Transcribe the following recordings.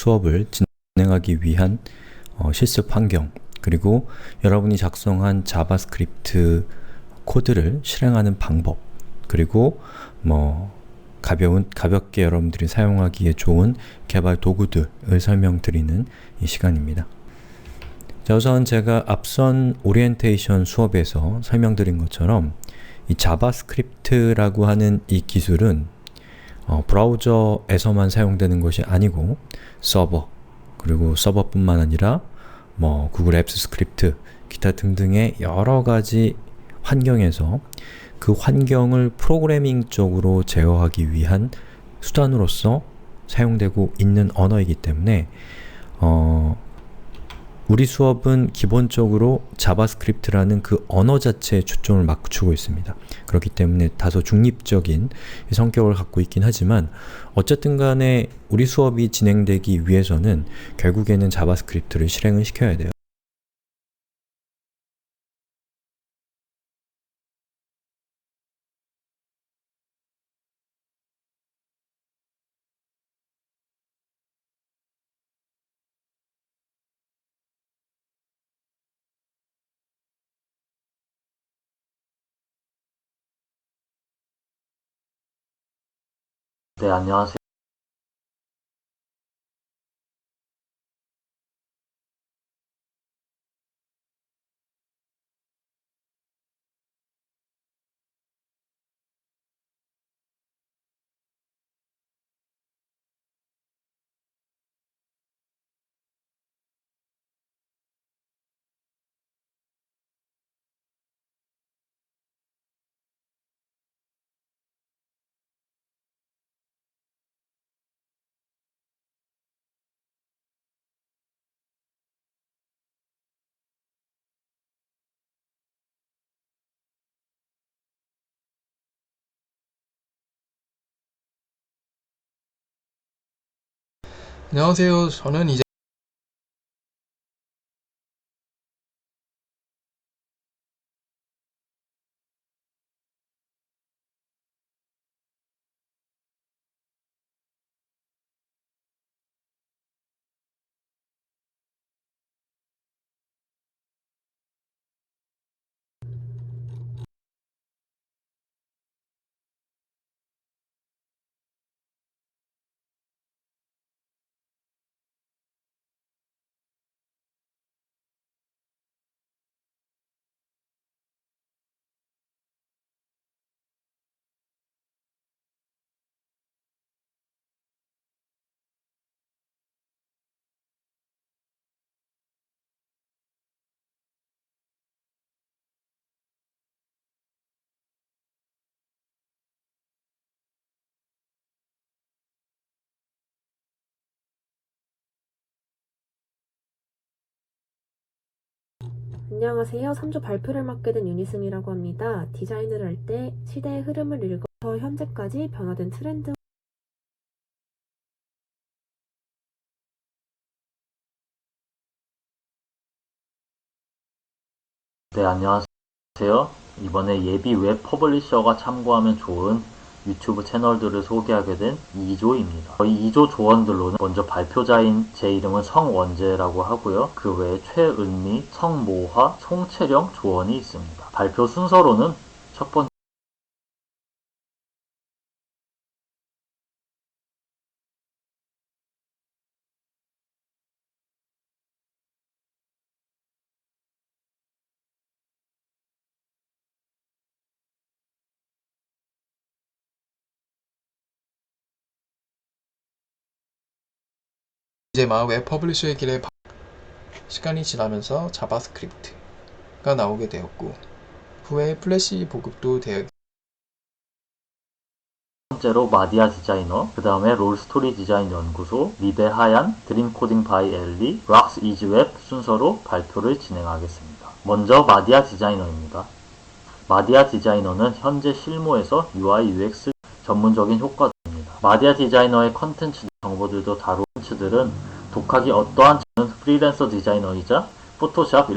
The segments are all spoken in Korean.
수업을 진행하기 위한 실습 환경, 그리고 여러분이 작성한 자바스크립트 코드를 실행하는 방법, 그리고 가볍게 여러분들이 사용하기에 좋은 개발 도구들을 설명드리는 이 시간입니다. 자, 우선 제가 앞선 오리엔테이션 수업에서 설명드린 것처럼 이 자바스크립트라고 하는 이 기술은 브라우저에서만 사용되는 것이 아니고 서버, 그리고 서버뿐만 아니라 구글 앱스 스크립트, 기타 등등의 여러가지 환경에서 그 환경을 프로그래밍적으로 제어하기 위한 수단으로서 사용되고 있는 언어이기 때문에 우리 수업은 기본적으로 자바스크립트라는 그 언어 자체에 초점을 맞추고 있습니다. 그렇기 때문에 다소 중립적인 성격을 갖고 있긴 하지만 어쨌든 간에 우리 수업이 진행되기 위해서는 결국에는 자바스크립트를 실행을 시켜야 돼요. 네, 안녕하세요. 안녕하세요. 저는 이제 안녕하세요. 3주 발표를 맡게 된 윤희승이라고 합니다. 디자인을 할 때 시대의 흐름을 읽어서 현재까지 변화된 트렌드. 네, 안녕하세요. 이번에 예비 웹 퍼블리셔가 참고하면 좋은 유튜브 채널들을 소개하게 된 2조입니다. 저희 2조 조원들로는 먼저 발표자인 제 이름은 성원재라고 하고요. 그 외에 최은미, 성모화, 송채령 조원이 있습니다. 발표 순서로는 첫 번째 이제 막 웹 퍼블리셔의 길에 시간이 지나면서 자바스크립트가 나오게 되었고 후에 플래시 보급도 되어 번째로 마디아 디자이너, 그 다음에 롤스토리 디자인 연구소, 리베 하얀, 드림코딩 바이 엘리, 락스 이즈웹 순서로 발표를 진행하겠습니다. 먼저 마디아 디자이너입니다. 마디아 디자이너는 현재 실무에서 UI UX 전문적인 효과들입니다. 마디아 디자이너의 컨텐츠 정보들도 다룬 컨텐츠들은 독학이 어떠한 저는 프리랜서 디자이너이자 포토샵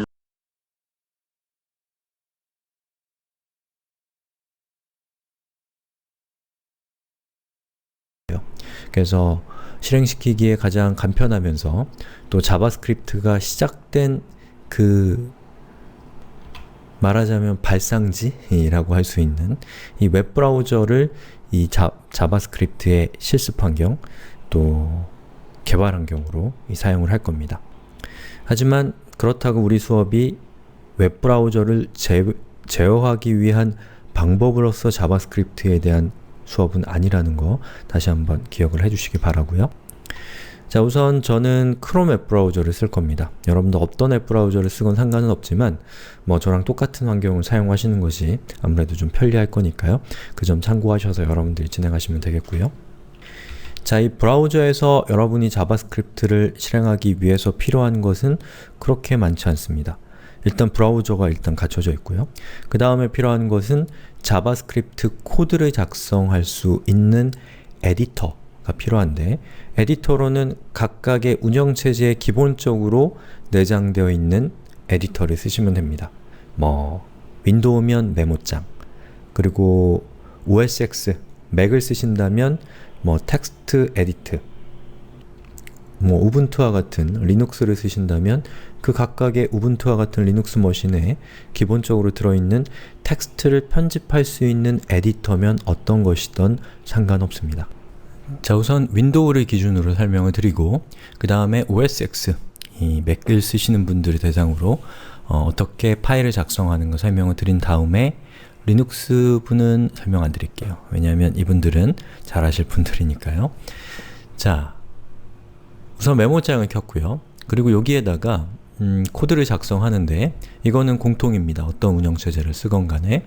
그래서 실행시키기에 가장 간편하면서 또 자바스크립트가 시작된 그 말하자면 발상지라고 할 수 있는 이 웹브라우저를 이 자바스크립트의 실습 환경 또 개발 환경으로 사용을 할 겁니다. 하지만 그렇다고 우리 수업이 웹브라우저를 제어하기 위한 방법으로서 자바스크립트에 대한 수업은 아니라는 거 다시 한번 기억을 해주시기 바라고요. 자, 우선 저는 크롬 웹브라우저를 쓸 겁니다. 여러분도 어떤 웹브라우저를 쓰건 상관은 없지만 저랑 똑같은 환경을 사용하시는 것이 아무래도 좀 편리할 거니까요. 그 점 참고하셔서 여러분들이 진행하시면 되겠고요. 자, 이 브라우저에서 여러분이 자바스크립트를 실행하기 위해서 필요한 것은 그렇게 많지 않습니다. 일단 브라우저가 갖춰져 있고요. 그 다음에 필요한 것은 자바스크립트 코드를 작성할 수 있는 에디터가 필요한데, 에디터로는 각각의 운영체제에 기본적으로 내장되어 있는 에디터를 쓰시면 됩니다. 윈도우면 메모장, 그리고 OS X, 맥을 쓰신다면 텍스트 에디트, 우분투와 같은 리눅스를 쓰신다면 그 각각의 우분투와 같은 리눅스 머신에 기본적으로 들어있는 텍스트를 편집할 수 있는 에디터면 어떤 것이든 상관없습니다. 자, 우선 윈도우를 기준으로 설명을 드리고 그 다음에 OS X, 이 맥을 쓰시는 분들을 대상으로 어떻게 파일을 작성하는 거 설명을 드린 다음에 리눅스 분은 설명 안 드릴게요. 왜냐하면 이분들은 잘 아실 분들이니까요. 자, 우선 메모장을 켰고요. 그리고 여기에다가 코드를 작성하는데 이거는 공통입니다. 어떤 운영체제를 쓰건 간에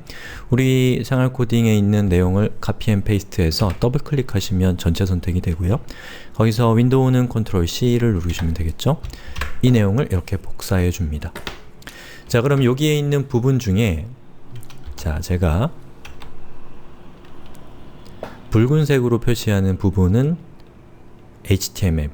우리 생활 코딩에 있는 내용을 카피 앤 페이스트해서 더블 클릭하시면 전체 선택이 되고요. 거기서 윈도우는 컨트롤 C를 누르시면 되겠죠. 이 내용을 이렇게 복사해 줍니다. 자, 그럼 여기에 있는 부분 중에 제가 붉은색으로 표시하는 부분은 HTML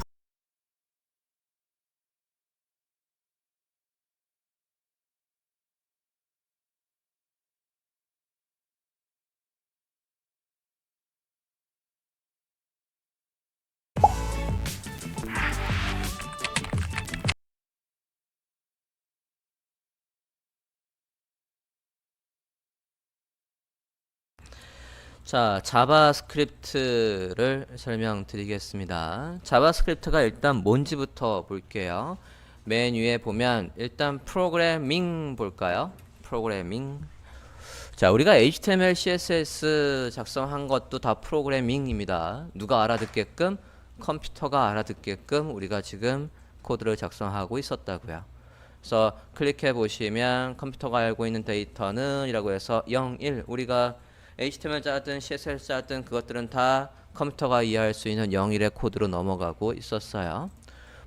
자, 자바스크립트를 설명드리겠습니다. 자바스크립트가 일단 뭔지부터 볼게요. 맨 위에 보면 일단 프로그래밍 볼까요? 프로그래밍. 자, 우리가 HTML, CSS 작성한 것도 다 프로그래밍입니다. 누가 알아듣게끔? 컴퓨터가 알아듣게끔 우리가 지금 코드를 작성하고 있었다고요. 그래서 클릭해 보시면 컴퓨터가 알고 있는 데이터는 이라고 해서 0, 1, 우리가 HTML 짜든 CSS 짜든 그것들은 다 컴퓨터가 이해할 수 있는 0, 1의 코드로 넘어가고 있었어요.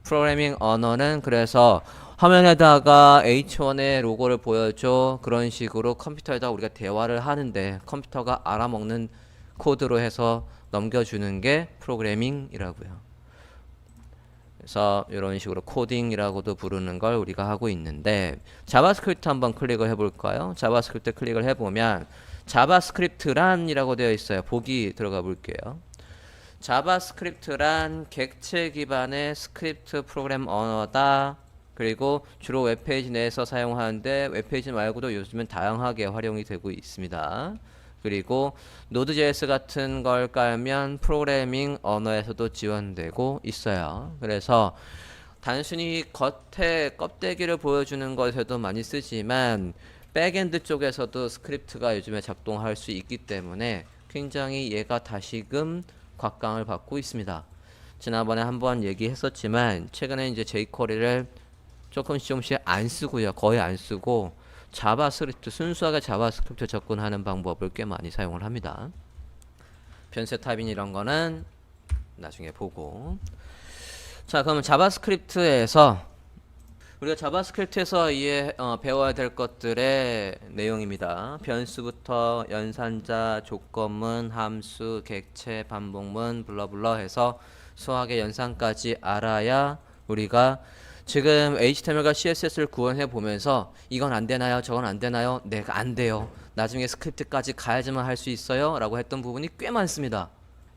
프로그래밍 언어는 그래서 화면에다가 H1의 로고를 보여줘, 그런 식으로 컴퓨터에다 우리가 대화를 하는데 컴퓨터가 알아먹는 코드로 해서 넘겨주는 게 프로그래밍이라고요. 그래서 이런 식으로 코딩이라고도 부르는 걸 우리가 하고 있는데, 자바스크립트 한번 클릭을 해볼까요? 자바스크립트 클릭을 해보면 자바스크립트란 이라고 되어 있어요. 보기 들어가 볼게요. 자바스크립트란 객체 기반의 스크립트 프로그램 언어다. 그리고 주로 웹페이지 내에서 사용하는데 웹페이지 말고도 요즘은 다양하게 활용이 되고 있습니다. 그리고 노드.js 같은 걸 깔면 프로그래밍 언어에서도 지원되고 있어요. 그래서 단순히 겉에 껍데기를 보여주는 것에도 많이 쓰지만 백엔드 쪽에서도 스크립트가 요즘에 작동할 수 있기 때문에 굉장히 얘가 다시금 곽강을 받고 있습니다. 지난번에 한번 얘기했었지만 최근에 이제 jQuery를 조금씩 안 쓰고요. 거의 안 쓰고 자바스크립트, 순수하게 자바스크립트 접근하는 방법을 꽤 많이 사용을 합니다. 변세 타입인 이런 거는 나중에 보고. 자, 그럼 자바스크립트에서 우리가 자바스크립트에서 배워야 될 것들의 내용입니다. 변수부터 연산자, 조건문, 함수, 객체, 반복문, 블러블러 해서 수학의 연산까지 알아야 우리가 지금 HTML과 CSS를 구현해 보면서 이건 안 되나요? 저건 안 되나요? 내가 안 돼요. 나중에 스크립트까지 가야지만 할 수 있어요. 라고 했던 부분이 꽤 많습니다.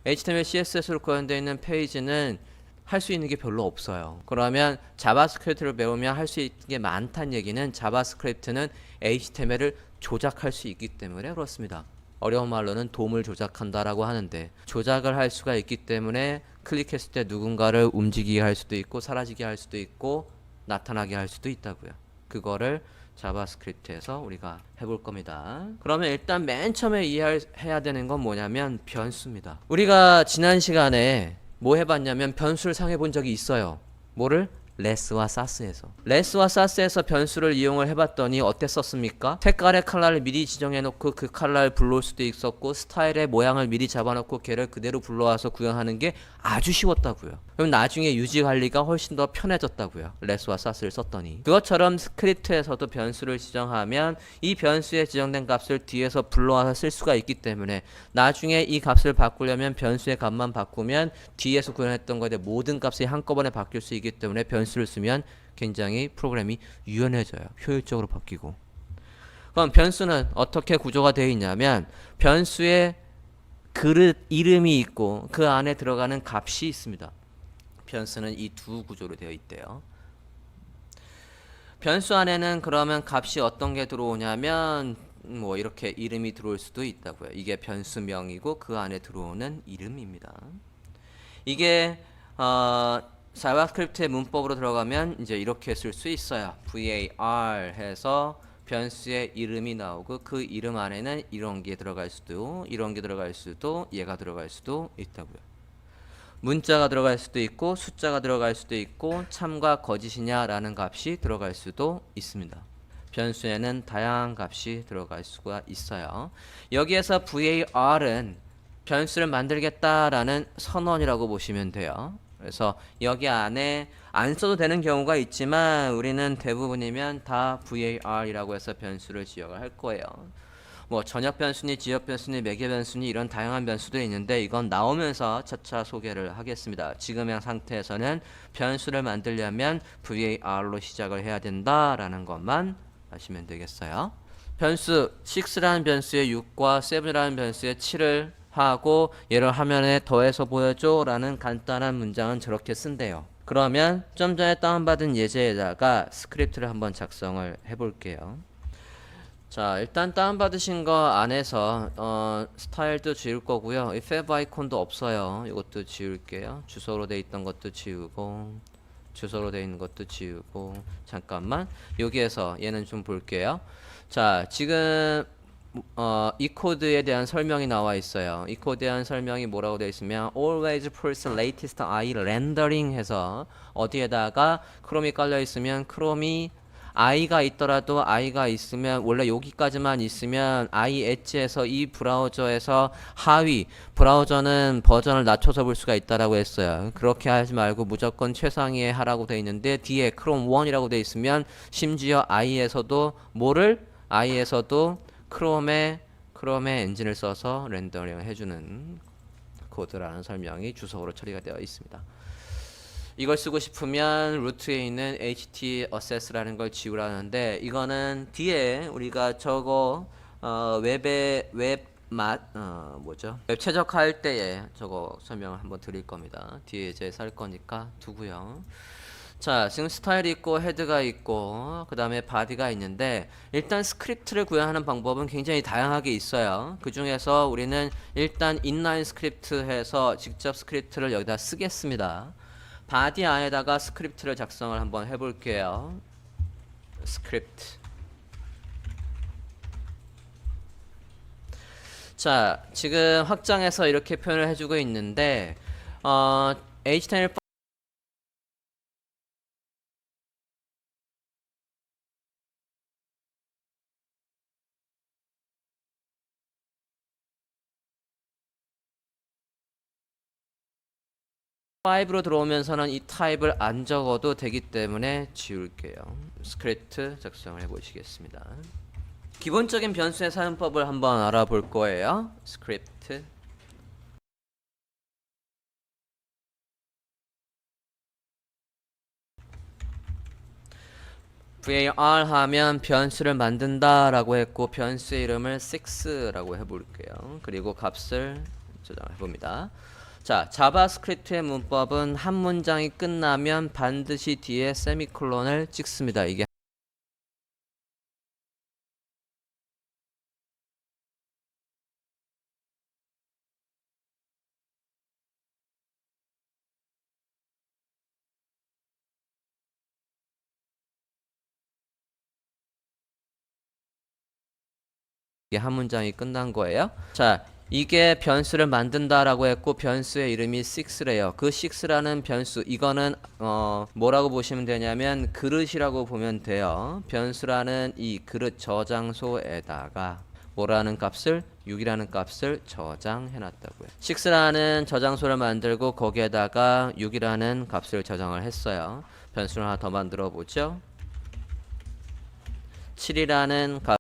HTML, CSS로 구현되어 있는 페이지는 할 수 있는 게 별로 없어요. 그러면 자바스크립트를 배우면 할 수 있는 게 많다는 얘기는 자바스크립트는 HTML을 조작할 수 있기 때문에 그렇습니다. 어려운 말로는 돔을 조작한다라고 하는데 조작을 할 수가 있기 때문에 클릭했을 때 누군가를 움직이게 할 수도 있고 사라지게 할 수도 있고 나타나게 할 수도 있다고요. 그거를 자바스크립트에서 우리가 해볼 겁니다. 그러면 일단 맨 처음에 이해해야 되는 건 뭐냐면 변수입니다. 우리가 지난 시간에 뭐 해봤냐면 변수를 사용해 본 적이 있어요. 뭐를? 레스와 사스에서. 레스와 사스에서 변수를 이용을 해봤더니 어땠었습니까? 색깔의 컬러를 미리 지정해놓고 그 컬러를 불러올 수도 있었고 스타일의 모양을 미리 잡아놓고 걔를 그대로 불러와서 구현하는 게 아주 쉬웠다고요. 그럼 나중에 유지 관리가 훨씬 더 편해졌다고요. 레스와 사스를 썼더니. 그것처럼 스크립트에서도 변수를 지정하면 이 변수에 지정된 값을 뒤에서 불러와서 쓸 수가 있기 때문에 나중에 이 값을 바꾸려면 변수의 값만 바꾸면 뒤에서 구현했던 거에 대해 모든 값이 한꺼번에 바뀔 수 있기 때문에 변수를 쓰면 굉장히 프로그램이 유연해져요. 효율적으로 바뀌고. 그럼 변수는 어떻게 구조가 되어 있냐면 변수에 그릇 이름이 있고 그 안에 들어가는 값이 있습니다. 변수는 이 두 구조로 되어 있대요. 변수 안에는 그러면 값이 어떤 게 들어오냐면 뭐 이렇게 이름이 들어올 수도 있다고요. 이게 변수명이고 그 안에 들어오는 이름입니다. 이게 자바스크립트의 문법으로 들어가면 이제 이렇게 쓸 수 있어요. var 해서 변수의 이름이 나오고 그 이름 안에는 이런 게 들어갈 수도 이런 게 들어갈 수도 얘가 들어갈 수도 있다고요. 문자가 들어갈 수도 있고 숫자가 들어갈 수도 있고 참과 거짓이냐 라는 값이 들어갈 수도 있습니다. 변수에는 다양한 값이 들어갈 수가 있어요. 여기에서 var은 변수를 만들겠다라는 선언이라고 보시면 돼요. 그래서 여기 안에 안 써도 되는 경우가 있지만 우리는 대부분이면 다 var이라고 해서 변수를 지역을 할 거예요. 뭐 전역 변수니 지역 변수니 매개 변수니 이런 다양한 변수도 있는데 이건 나오면서 차차 소개를 하겠습니다. 지금의 상태에서는 변수를 만들려면 var로 시작을 해야 된다라는 것만 아시면 되겠어요. 변수 6라는 변수에 6과 7라는 변수에 7을 하고 얘를 화면에 더해서 보여줘 라는 간단한 문장은 저렇게 쓴대요. 그러면 좀 전에 다운받은 예제에다가 스크립트를 한번 작성을 해볼게요. 자, 일단 다운받으신 거 안에서 스타일도 지울 거고요. 이 팹 아이콘도 없어요. 이것도 지울게요. 주소로 돼 있던 것도 지우고 주소로 돼 있는 것도 지우고 잠깐만 여기에서 얘는 좀 볼게요. 자, 지금 이 코드에 대한 설명이 나와 있어요. 이 코드에 대한 설명이 뭐라고 되어 있으면 always pulse latest i rendering 해서 어디에다가 크롬이 깔려 있으면 크롬이 i가 있더라도 i가 있으면 원래 여기까지만 있으면 i 엣지에서 이 브라우저에서 하위 브라우저는 버전을 낮춰서 볼 수가 있다라고 했어요. 그렇게 하지 말고 무조건 최상위에 하라고 되어 있는데 뒤에 크롬 1이라고 되어 있으면 심지어 i에서도 뭐를 i에서도 크롬의 엔진을 써서 렌더링을 해주는 코드라는 설명이 주석으로 처리가 되어 있습니다. 이걸 쓰고 싶으면 루트에 있는 ht-access라는 걸 지우라는데 이거는 뒤에 우리가 저거 웹 최적화할 때에 저거 설명을 한번 드릴 겁니다. 뒤에 이제 살 거니까 두고요. 자, 지금 스타일이 있고 헤드가 있고 그 다음에 바디가 있는데 일단 스크립트를 구현하는 방법은 굉장히 다양하게 있어요. 그 중에서 우리는 일단 인라인 스크립트 해서 직접 스크립트를 여기다 쓰겠습니다. 바디 안에다가 스크립트를 작성을 한번 해볼게요. 스크립트. 자, 지금 확장해서 이렇게 표현을 해주고 있는데 HTML 타입으로 들어오면서는 이 타입을 안 적어도 되기 때문에 지울게요. 스크립트 작성을 해보시겠습니다. 기본적인 변수의 사용법을 한번 알아볼 거예요. 스크립트 var 하면 변수를 만든다 라고 했고 변수의 이름을 6라고 해볼게요. 그리고 값을 저장을 해봅니다. 자, 자바스크립트의 문법은 한 문장이 끝나면 반드시 뒤에 세미콜론을 찍습니다. 이게 한 문장이 끝난 거예요. 자, 이게 변수를 만든다라고 했고 변수의 이름이 6래요. 그 6라는 변수 이거는 뭐라고 보시면 되냐면 그릇이라고 보면 돼요. 변수라는 이 그릇 저장소에다가 뭐라는 값을 6이라는 값을 저장해 놨다고요. 6라는 저장소를 만들고 거기에다가 6이라는 값을 저장을 했어요. 변수를 하나 더 만들어 보죠. 7이라는 값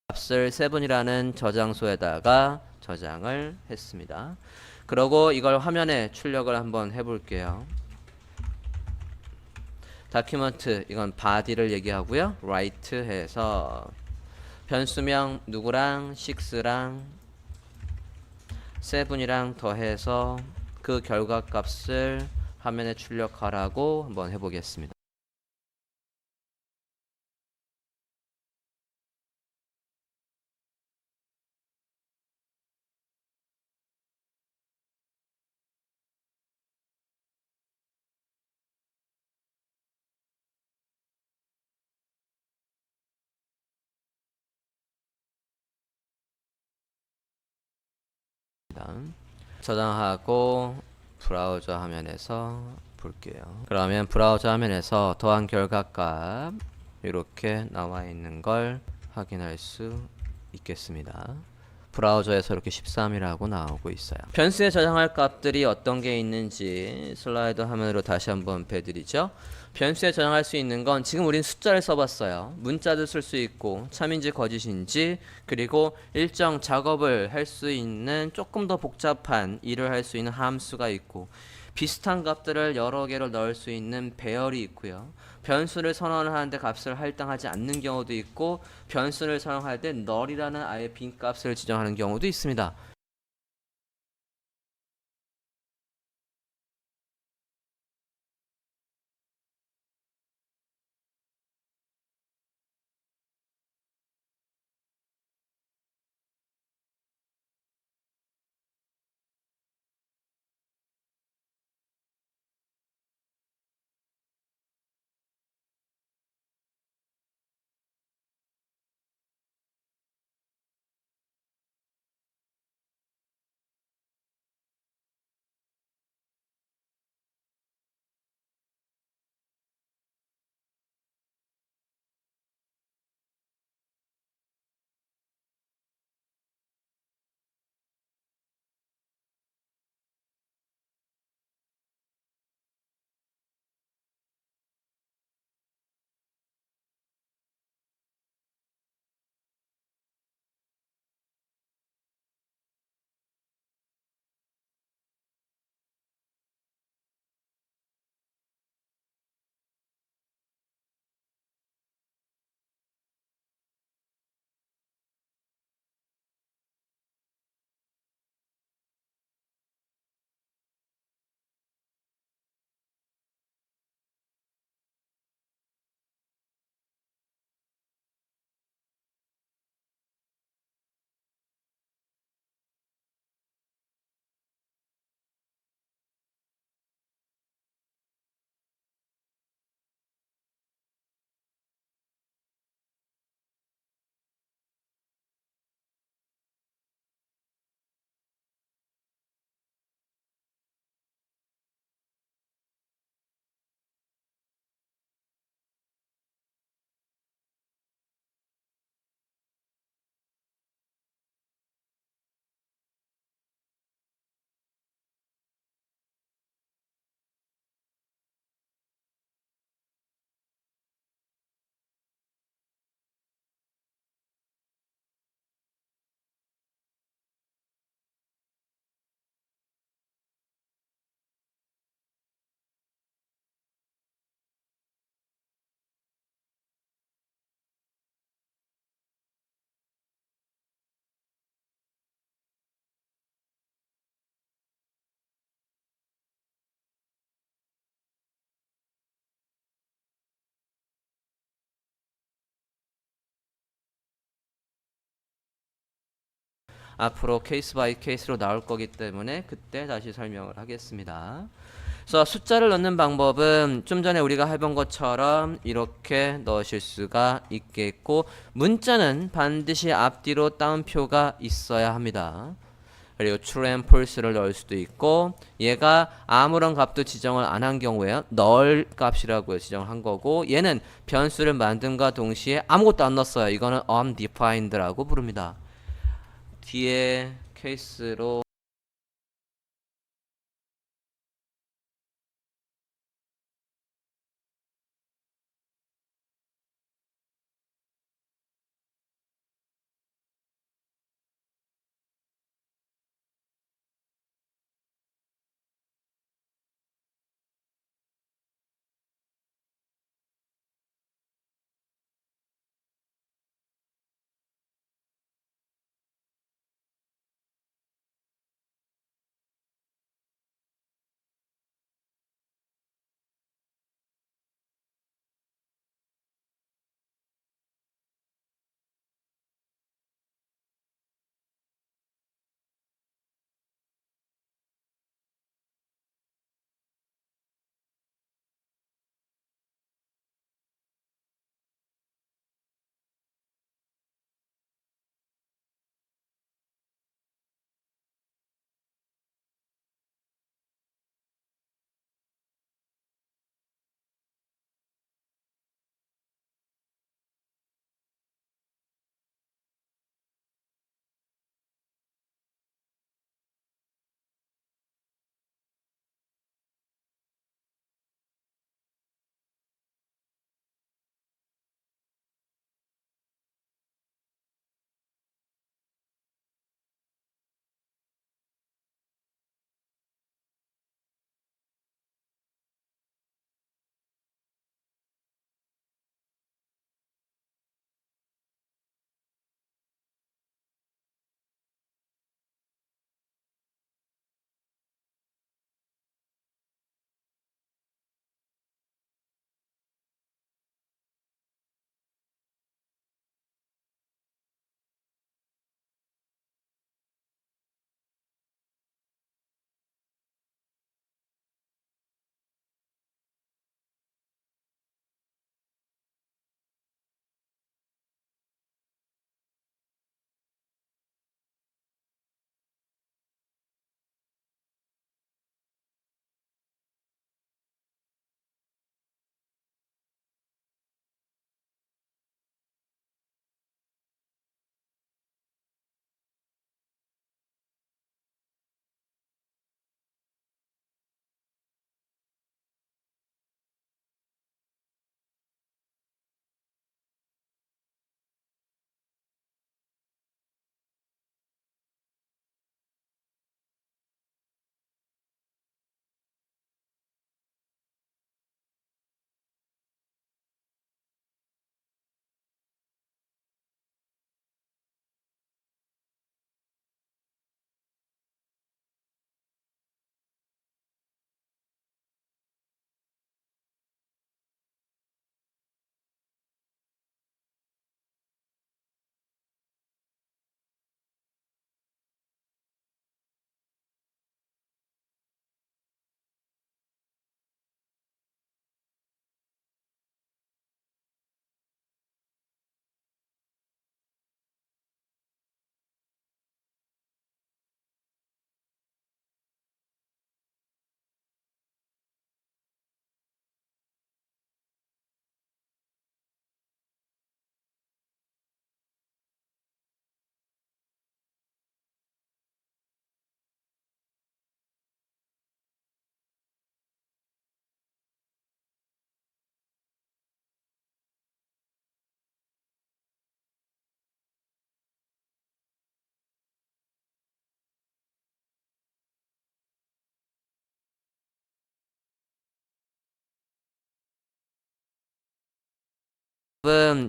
값을 7이라는 저장소에다가 저장을 했습니다. 그러고 이걸 화면에 출력을 한번 해볼게요. 다큐멘트 이건 body를 얘기하고요. write 해서 변수명 누구랑 6랑 7이랑 더해서 그 결과값을 화면에 출력하라고 한번 해보겠습니다. 저장하고 브라우저 화면에서 볼게요. 그러면 브라우저 화면에서 더한 결과값 이렇게 나와 있는 걸 확인할 수 있겠습니다. 브라우저에서 이렇게 13이라고 나오고 있어요. 변수에 저장할 값들이 어떤 게 있는지 슬라이드 화면으로 다시 한번 배드리죠. 변수에 저장할 수 있는 건 지금 우린 숫자를 써봤어요. 문자도 쓸 수 있고 참인지 거짓인지 그리고 일정 작업을 할 수 있는 조금 더 복잡한 일을 할 수 있는 함수가 있고 비슷한 값들을 여러 개를 넣을 수 있는 배열이 있고요. 변수를 선언을 하는데 값을 할당하지 않는 경우도 있고 변수를 선언할 때 null이라는 아예 빈 값을 지정하는 경우도 있습니다. 앞으로 케이스 바이 케이스로 나올 거기 때문에 그때 다시 설명을 하겠습니다. 그래서 숫자를 넣는 방법은 좀 전에 우리가 해본 것처럼 이렇게 넣으실 수가 있겠고, 문자는 반드시 앞뒤로 따옴표가 있어야 합니다. 그리고 true and false를 넣을 수도 있고, 얘가 아무런 값도 지정을 안 한 경우에 null 값이라고 지정을 한 거고, 얘는 변수를 만든과 동시에 아무것도 안 넣었어요. 이거는 undefined라고 부릅니다. 뒤에 케이스로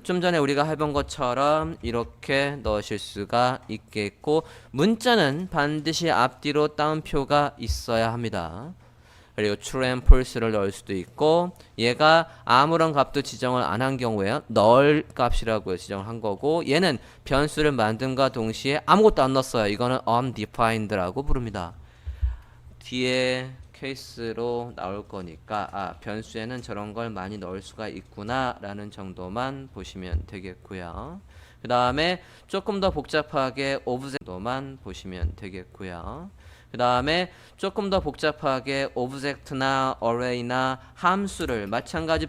좀 전에 우리가 해본 것처럼 이렇게 넣으실 수가 있겠고, 문자는 반드시 앞뒤로 따옴표가 있어야 합니다. 그리고 true and false를 넣을 수도 있고, 얘가 아무런 값도 지정을 안 한 경우에 null 값이라고 지정을 한 거고, 얘는 변수를 만든과 동시에 아무것도 안 넣었어요. 이거는 undefined라고 부릅니다. 뒤에 케이스로 나올 거니까 변수에는 저런 걸 많이 넣을 수가 있구나 라는 정도만 보시면 되겠고요. 그 다음에 조금 더 복잡하게 오브젝트만 보시면 되겠고요. 그 다음에 조금 더 복잡하게 오브젝트나 어레이나 함수를 마찬가지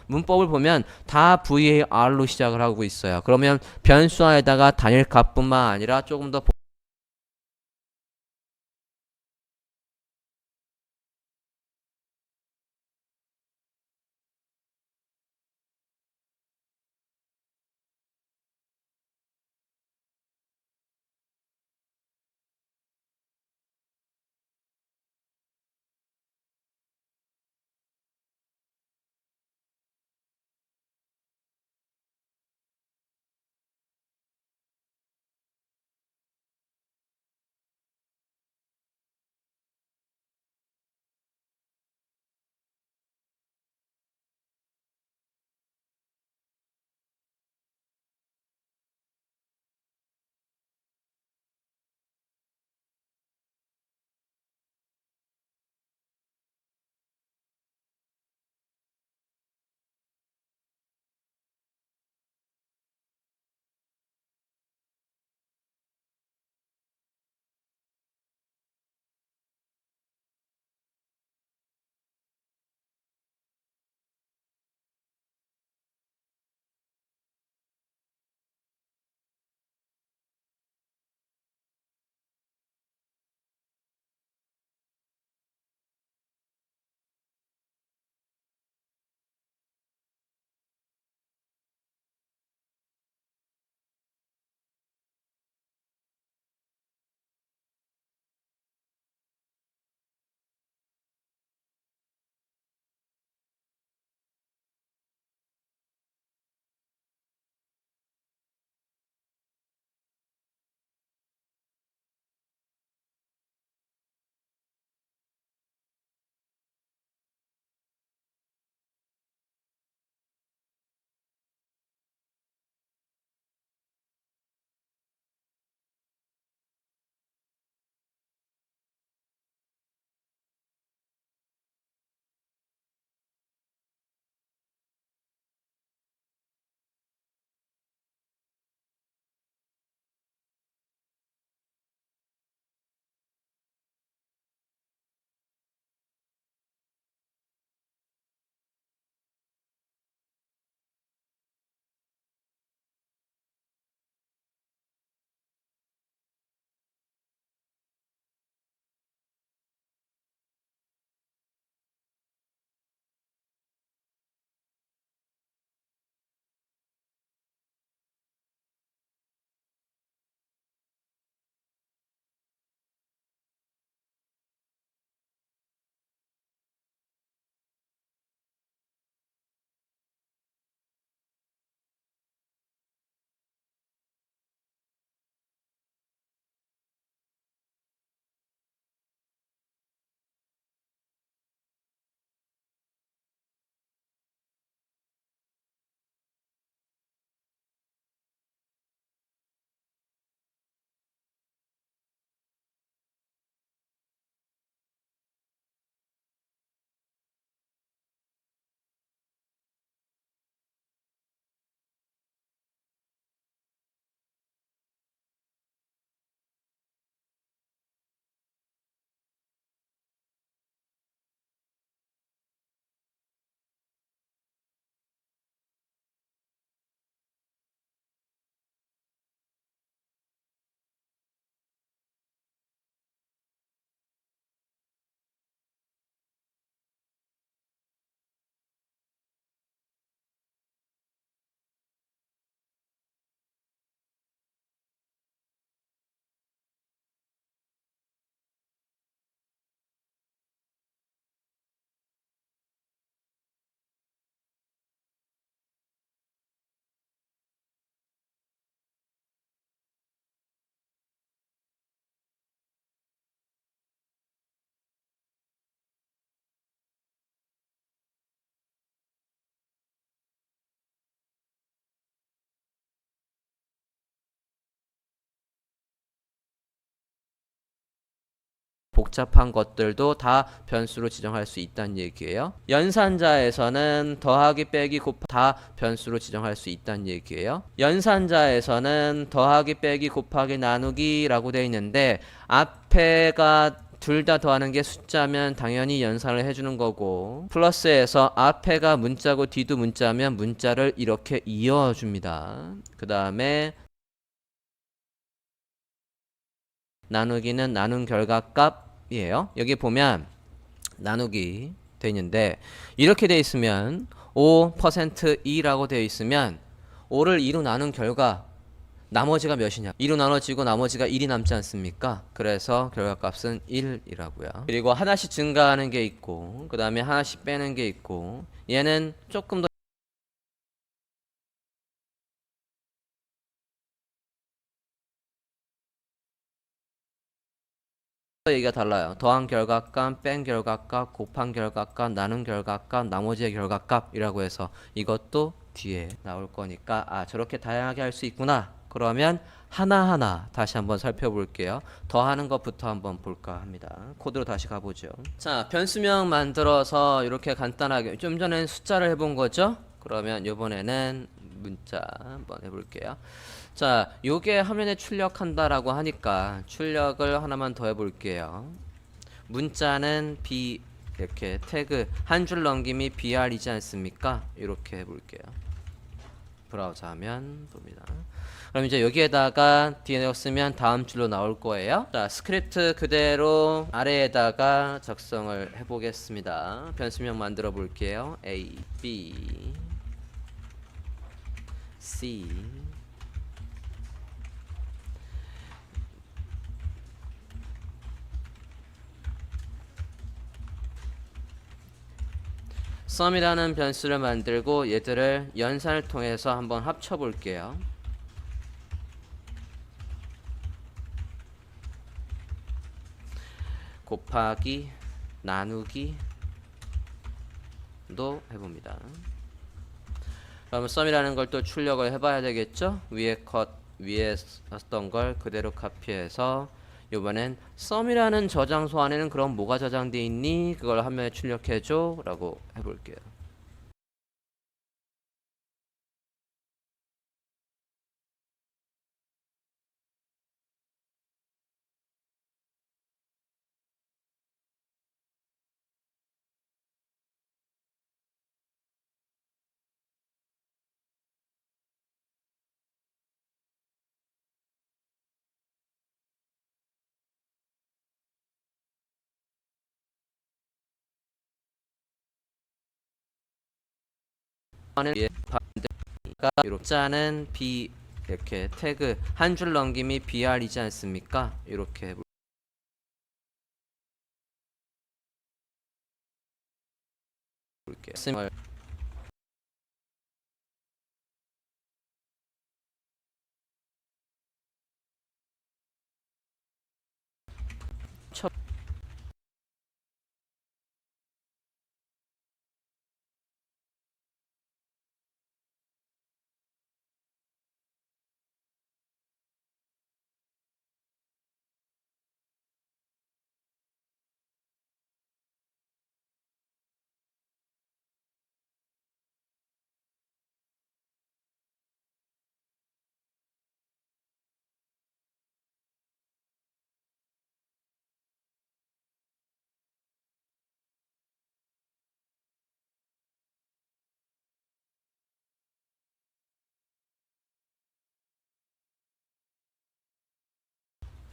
문법을 보면 다 VAR로 시작을 하고 있어요. 그러면 변수 안에다가 단일 값뿐만 아니라 조금 더 복잡한 것들도 다 변수로 지정할 수 있다는 얘기예요. 연산자에서는 더하기 빼기 곱하기 다 변수로 지정할 수 있다는 얘기예요. 연산자에서는 더하기 빼기 곱하기 나누기라고 되어 있는데 앞에가 둘 다 더하는 게 숫자면 당연히 연산을 해주는 거고, 플러스에서 앞에가 문자고 뒤도 문자면 문자를 이렇게 이어줍니다. 그 다음에 나누기는 나눈 결과값이에요. 여기 보면 나누기 돼 있는데 이렇게 돼 있으면 5%E라고 되어 있으면 5를 2로 나눈 결과 나머지가 몇이냐? 2로 나눠지고 나머지가 1이 남지 않습니까? 그래서 결과값은 1이라고요. 그리고 하나씩 증가하는 게 있고 그 다음에 하나씩 빼는 게 있고, 얘는 조금 더 얘기가 달라요. 더한 결과값, 뺀 결과값, 곱한 결과값, 나눈 결과값, 나머지의 결과값이라고 해서 이것도 뒤에 나올 거니까 저렇게 다양하게 할 수 있구나. 그러면 하나하나 다시 한번 살펴볼게요. 더하는 것부터 한번 볼까 합니다. 코드로 다시 가보죠. 자, 변수명 만들어서 이렇게 간단하게, 좀 전엔 숫자를 해본 거죠? 그러면 이번에는 문자 한번 해볼게요. 자, 요게 화면에 출력한다라고 하니까 출력을 하나만 더 해볼게요. 문자는 B, 이렇게 태그 한 줄 넘김이 BR이지 않습니까? 이렇게 해볼게요. 브라우저 하면 봅니다. 그럼 이제 여기에다가 뒤에 쓰면 다음 줄로 나올 거예요. 자, 스크립트 그대로 아래에다가 작성을 해보겠습니다. 변수명 만들어 볼게요. A, B, C, sum이라는 변수를 만들고 얘들을 연산을 통해서 한번 합쳐 볼게요. 곱하기 나누기도 해봅니다. 그러면 sum이라는 걸 또 출력을 해봐야 되겠죠? 위에 썼던 걸 그대로 카피해서 이번엔 sum이라는 저장소 안에는 그럼 뭐가 저장되어 있니? 그걸 화면에 출력해줘 라고 해볼게요. 위에 반대가 이렇게 자는 B, 이렇게 태그 한 줄 넘김이 BR이지 않습니까? 이렇게 해볼게요.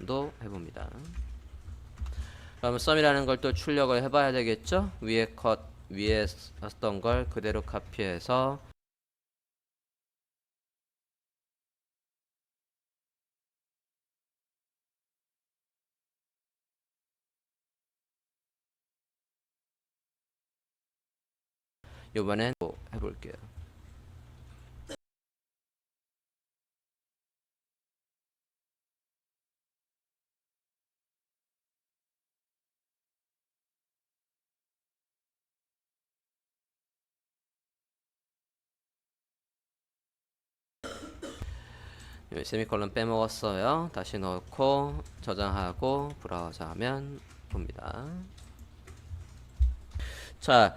도 해봅니다. 그럼 sum이라는 걸 또 출력을 해봐야 되겠죠? 위에 썼던 걸 그대로 카피해서 이번엔 또 해볼게요. 세미콜론 빼먹었어요. 다시 넣고 저장하고 브라우저 하면 봅니다. 자,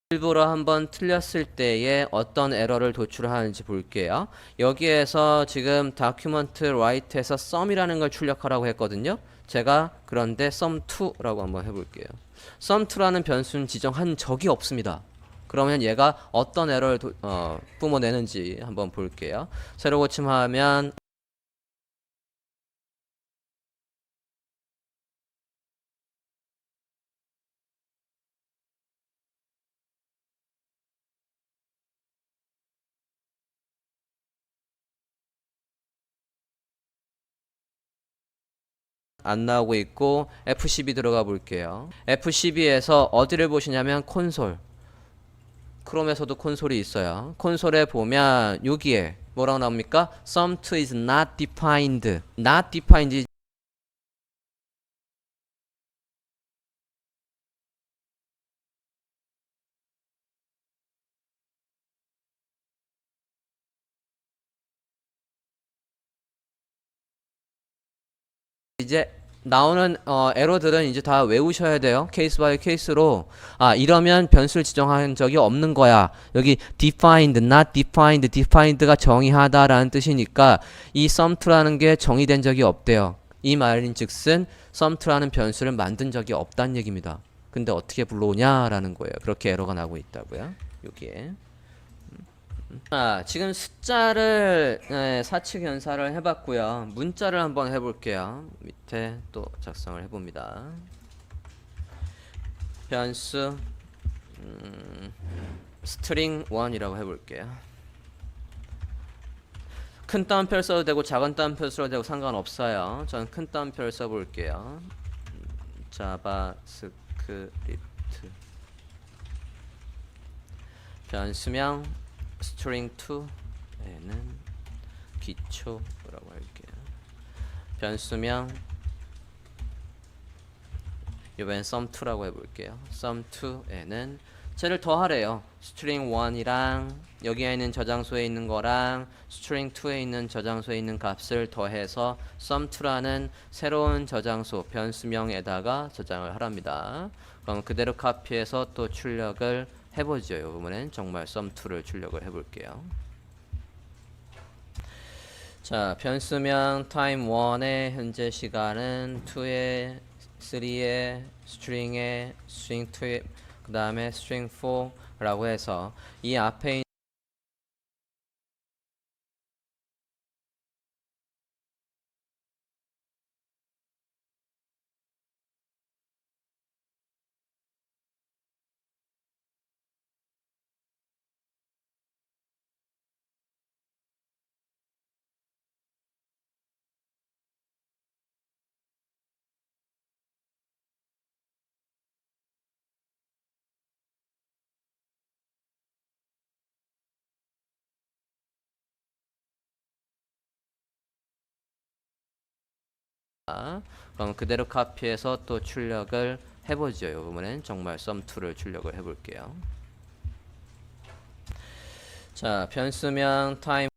일부러 한번 틀렸을 때에 어떤 에러를 도출하는지 볼게요. 여기에서 지금 document write에서 sum이라는 걸 출력하라고 했거든요. 제가 그런데 sum2라고 한번 해볼게요. sum2라는 변수는 지정한 적이 없습니다. 그러면 얘가 어떤 에러를 뿜어내는지 한번 볼게요. 새로 고침하면 안 나오고 있고 F12 들어가 볼게요. F12에서 어디를 보시냐면 콘솔. 크롬에서도 콘솔이 있어요. 콘솔에 보면 여기에 뭐라고 나옵니까? sum2 is not defined. not defined 이제 나오는 에러들은 이제 다 외우셔야 돼요. 케이스 바이 케이스로. 이러면 변수를 지정한 적이 없는 거야. 여기 defined, not defined, defined가 정의하다라는 뜻이니까 이 sum2라는 게 정의된 적이 없대요. 이 말인즉슨 sum2라는 변수를 만든 적이 없다는 얘기입니다. 근데 어떻게 불러오냐라는 거예요. 그렇게 에러가 나고 있다고요. 여기에. 지금 숫자를 사칙 연산을 해봤고요. 문자를 한번 해볼게요. 밑에 또 작성을 해봅니다. 변수 string 1이라고 해볼게요. 큰 따옴표를 써도 되고 작은 따옴표를 써도 되고 상관없어요. 저는 큰 따옴표를 써볼게요. 자바스크립트 변수명 string2에는 기초라고 할게요. 변수명 이번엔 sum2라고 해볼게요. sum2에는 쟤를 더하래요. string1이랑 여기에 있는 저장소에 있는 거랑 string2에 있는 저장소에 있는 값을 더해서 sum2라는 새로운 저장소 변수명에다가 저장을 하랍니다. 그럼 그대로 카피해서 또 출력을 해보죠. 이번엔 정말 sum2를 출력을 해볼게요. 자, 변수명 time 1의 현재 시간은 2의 3의 string의 string 2의 그 다음에 string 4라고 해서 이 앞에 그럼 그대로 카피해서 또 출력을 해보죠. 이번엔 정말 sum2를 출력을 해볼게요. 자, 변수명 time